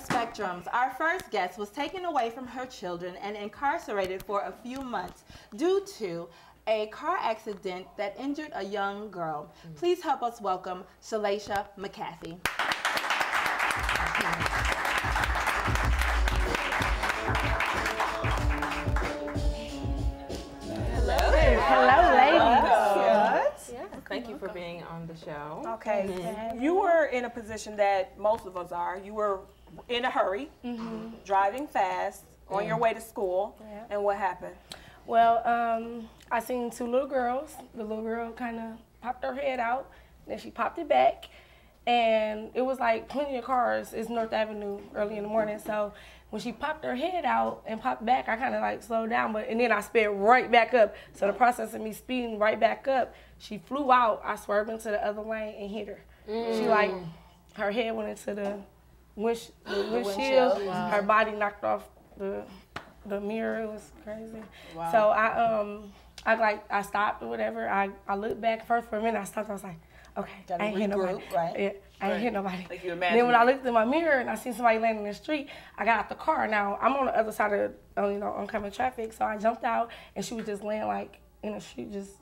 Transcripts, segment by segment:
spectrums. Our first guest was taken away from her children and incarcerated for a few months due to a car accident that injured a young girl. Please help us welcome Salashia McAfee. Hello, ladies. Thank you for being on the show. Okay, you were in a position that most of us are. You were in a hurry, driving fast, on your way to school, and what happened? Well, I seen two little girls. The little girl kind of popped her head out, then she popped it back, and it was like plenty of cars. It's North Avenue early in the morning, so when she popped her head out and popped back, I kind of like slowed down, and then I sped right back up. So the process of me speeding right back up, she flew out. I swerved into the other lane and hit her. She like, her head went into the windshield. Wow. Her body knocked off the mirror. It was crazy. Wow. So I stopped or whatever. I looked back first for a minute. I stopped. I was like, okay, I ain't hit nobody. Right? Yeah, I ain't hit nobody. Like you imagine. Then when I looked in my mirror and I seen somebody laying in the street, I got out the car. Now I'm on the other side of oncoming traffic, so I jumped out and she was just laying like in the street, just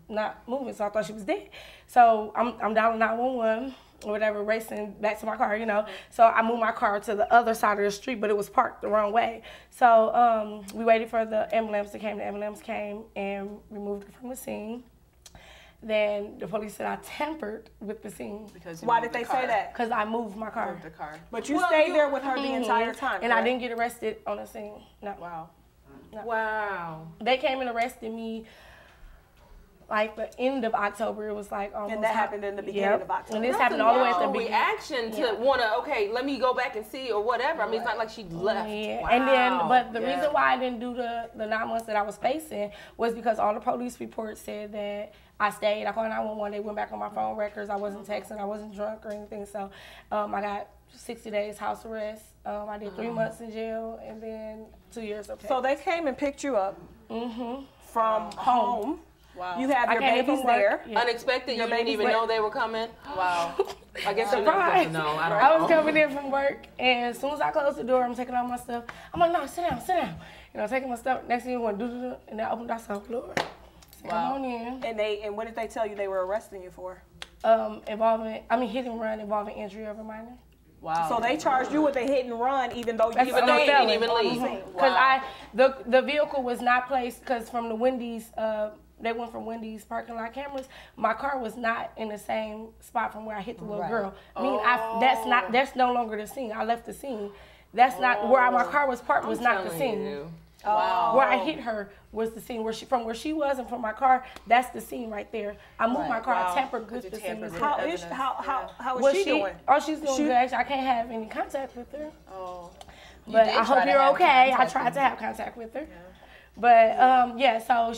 not moving. So I thought she was dead. So I'm dialing 911 or whatever, racing back to my car, So I moved my car to the other side of the street, but it was parked the wrong way. So we waited for the ambulance to come. The ambulance came and removed her from the scene. Then the police said I tampered with the scene. Because why did they say that? Because I moved my car. Moved the car. But you stayed there with her the entire time, and I didn't get arrested on the scene. No. Wow. No. Wow. They came and arrested me like the end of October. It was like almost. And that happened in the beginning of October. And this happened all the way at the beginning. Reaction to want to, okay, let me go back and see or whatever. I mean, it's not like she left. Yeah. Wow. And then, but the reason why I didn't do the 9 months that I was facing was because all the police reports said that I stayed. I called 911. They went back on my phone records. I wasn't texting. I wasn't drunk or anything. So I got 60 days house arrest. I did 3 months in jail and then 2 years of. So they came and picked you up from home. Wow. You have your babies there. Yeah. Unexpected. You didn't even know they were coming. Wow. I guess you're never supposed to know. I was coming in from work, and as soon as I closed the door, I'm taking all my stuff. I'm like, no, sit down. Taking my stuff. Next thing you want to do, and I opened that door. Come on in. And what did they tell you they were arresting you for? Hit and run involving injury of a minor. Wow. So they charged you with a hit and run, even though you didn't even leave. Because the vehicle was not placed, because from the Wendy's, they went from Wendy's parking lot cameras. My car was not in the same spot from where I hit the little girl. That's no longer the scene. I left the scene. That's not where my car was parked. Was not the scene. Wow. Where I hit her was the scene. From where she was and from my car, that's the scene right there. I moved my car. I tampered with the scene. How is she doing? Oh, she's doing good. Actually, I can't have any contact with her. Oh. But I hope you're okay. I tried to have contact with her. Yeah. But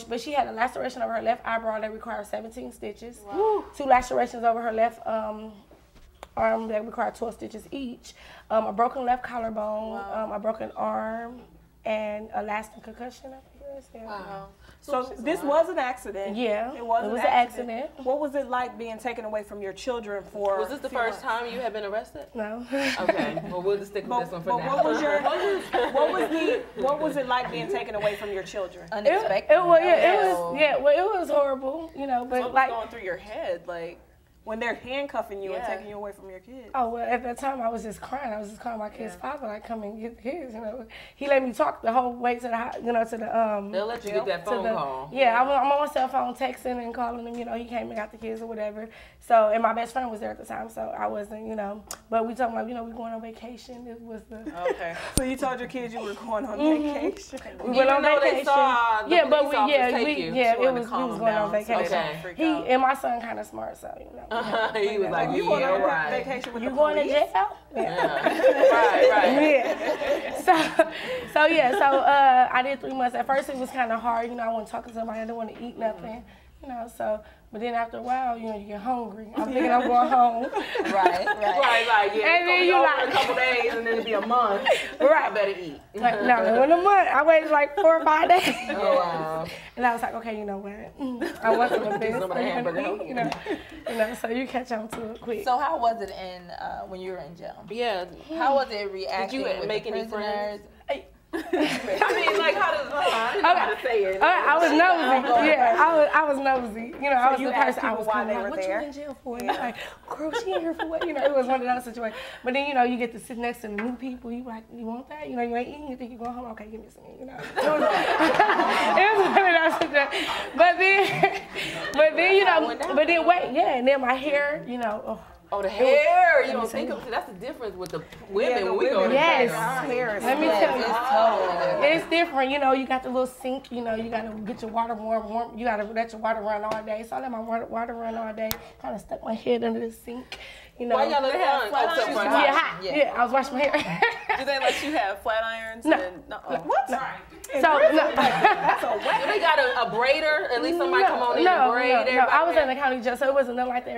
but she had a laceration over her left eyebrow that required 17 stitches. Wow. 2 lacerations over her left arm that required 12 stitches each. A broken left collarbone, a broken arm, and a lasting concussion, I guess. Yeah. Wow. So this was an accident. Yeah, it was an accident. What was it like being taken away from your children for? Was this the first time you had been arrested? No. Okay. Well, we'll just stick with this one for now. What was it like being taken away from your children? Unexpected. It was horrible, But what was going through your head, like? When they're handcuffing you and taking you away from your kids. Oh, well, at that time, I was just crying. I was just calling my kid's father, like, come and get the kids, He let me talk the whole way to the, to the, they'll let you get that phone call. Yeah, I'm on my cell phone texting and calling him, he came and got the kids or whatever. So, and my best friend was there at the time, so I wasn't, but we talking about, we're going on vacation. It was the... Okay. So you told your kids you were going on vacation? We went on vacation. They saw the we was going on vacation. Okay. And my son kind of smart, so, he was like, you going on vacation with the going to jail? Yeah. Right. Yeah. So I did 3 months. At first it was kind of hard. I wasn't talking to somebody. I didn't want to eat nothing. you know, so, but then after a while, you know, you get hungry. I'm thinking I'm going home. Right, yeah. And then you like a couple days and then it'll be a month. Right. I better eat. Like, no, in a month, I waited like 4 or 5 days. Oh, wow. And I was like, okay, you know what? I want some of this. Some of the hamburger. You know, so you catch on to it quick. So how was it when you were in jail? Yeah. How was it reacting Did you with make the any prisoners? friends? I mean, like, how does, I didn't know how to say it. I was nosy. Yeah, I was nosy. You know, I was you the asked person I was people why kind of they like, were what there? you in jail for? And they're like, girl, she in here for what? You know, it was one of those situations. But then, you know, you get to sit next to the new people. You like, you want that? You know, you ain't eating. You think you're going home? Okay, give me some. You know, it was one of those situations. But then, you know, but then wait, yeah, and then my hair, you know. Oh, the hair! You don't think of it. That's the difference with the women when we go to Yes. jail. Let me tell you. It's totally different. It's different, you know, you got the little sink, you know, you gotta get your water warm, you gotta let your water run all day. So I let my water run all day, kind of stuck my head under the sink, you know. Why y'all let it run? Yeah, hot. Yeah, I was washing my hair. Do they let you have flat irons? No. What? So, no. Do they got a braider? At least somebody come on in and braid everybody? No, I was in the county jail, so it wasn't nothing like that.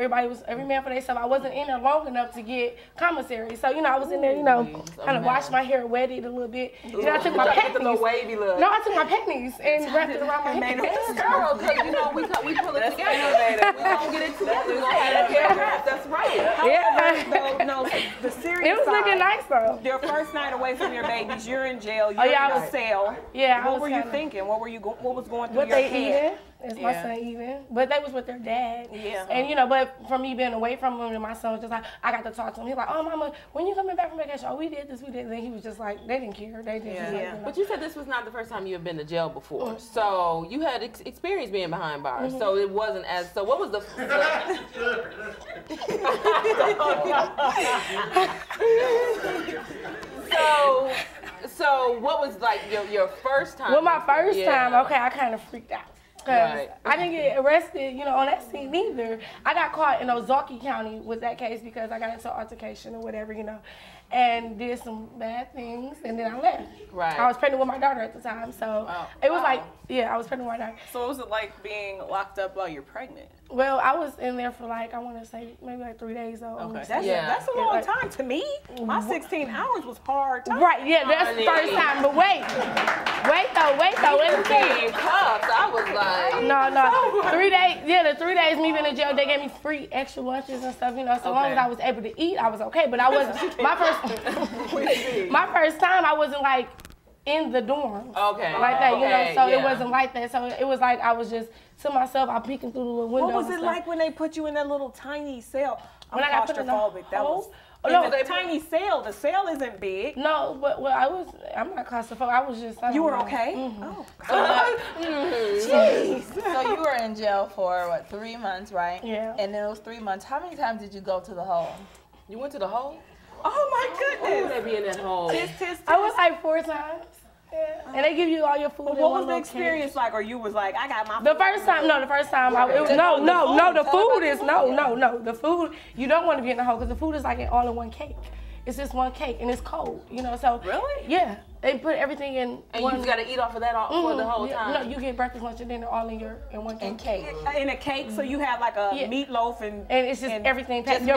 Every man for themselves. I wasn't in there long enough to get commissary. So, you know, I was in there, you know, kind of washed my hair, wet it a little bit. You know, I took my panties. Wavy look. No, I took my panties and wrapped it around my head. Girl, because, you know, we pull it together. We don't get it together. We don't have that hair. That's right. Yeah. No, the serious It was side, looking nice, though. Your first night away from your babies, you're in jail, you're yeah, in a cell. Yeah, What were you thinking? What was going through what your they head? eating? Is my son eating? But they was with their dad. Yeah. And you know, but from me being away from him, and my son was just like, I got to talk to him. He was like, oh, mama, when you coming back from vacation? Oh, we did this, we did. And he was just like, they didn't care. They didn't. Yeah. But you said this was not the first time you had been to jail before. So you had experience being behind bars. So it wasn't as, so what was the So what was like your first time? Well, my first time, okay, I kind of freaked out. Because I didn't get arrested, you know, on that scene either. I got caught in Ozark County with that case because I got into an altercation or whatever, you know, and did some bad things, and then I left. Right. I was pregnant with my daughter at the time, so it was like, yeah, I was pregnant with my daughter. So what was it like being locked up while you're pregnant? Well, I was in there for like, I want to say maybe like 3 days though. Okay. That's a long time to me. My 16 hours was hard time. Right, yeah, that's the first time. But wait though, let me tell you. Cuffs, I was like, No, 3 days, yeah, the 3 days me being in jail, they gave me free extra lunches and stuff, you know, so long as I was able to eat, I was okay. But I wasn't, my first time, I wasn't like in the dorm. Okay. Like that, you know, so it wasn't like that. So it was like I was just to myself, I'm peeking through the little window. What was it like when they put you in that little tiny cell? When I got put in the claustrophobic. That was. Oh, no, the tiny cell. The cell isn't big. No, but I'm not claustrophobic. I was just. You were okay? So you were in jail for what, 3 months, right? Yeah. And in those 3 months, how many times did you go to the hole? you went to the hole? Oh my Who goodness. would be in that hole? I was like 4 times. Yeah. And they give you all your food. What was the experience like? Or you was like, I got my food. The first time, the food, you don't want to be in the hole because the food is like all in one cake. It's just one cake and it's cold, you know, so. Really? Yeah. They put everything in And one. you just got to eat off of that for the whole time? No, you get breakfast, lunch, and dinner all in one cake. And cake. In a cake, so you have like a meatloaf and it's just everything. just your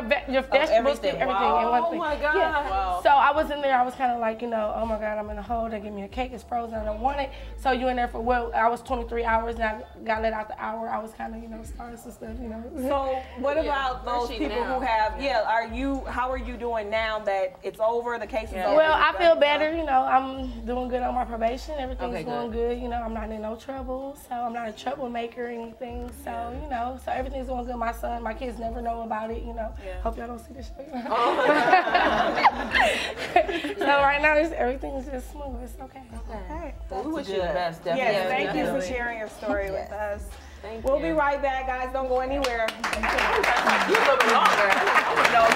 vegetables, everything. everything in one Oh thing. my God. Yeah. Wow. So I was in there, I was kind of like, you know, oh my God, I'm in a hole. They give me a cake, it's frozen, I don't want it. So you in there for, I was 23 hours and I got let out the hour. I was kind of, you know, starting some stuff, you know. So what about those people who have, how are you doing now that it's over, the case is over? Well, I feel better, you know, I'm doing good on my probation. Everything's going good. You know, I'm not in no trouble, so I'm not a troublemaker or anything. So, you know, so everything's going good. My son, my kids never know about it, you know. Hope y'all don't see this show. So right now, everything's just smooth. It's okay. Okay. Well, we wish you the best, definitely. Yes, thank you for sharing your story with us. Thank We'll you. be right back, guys. Don't go anywhere. You a little bit longer. No,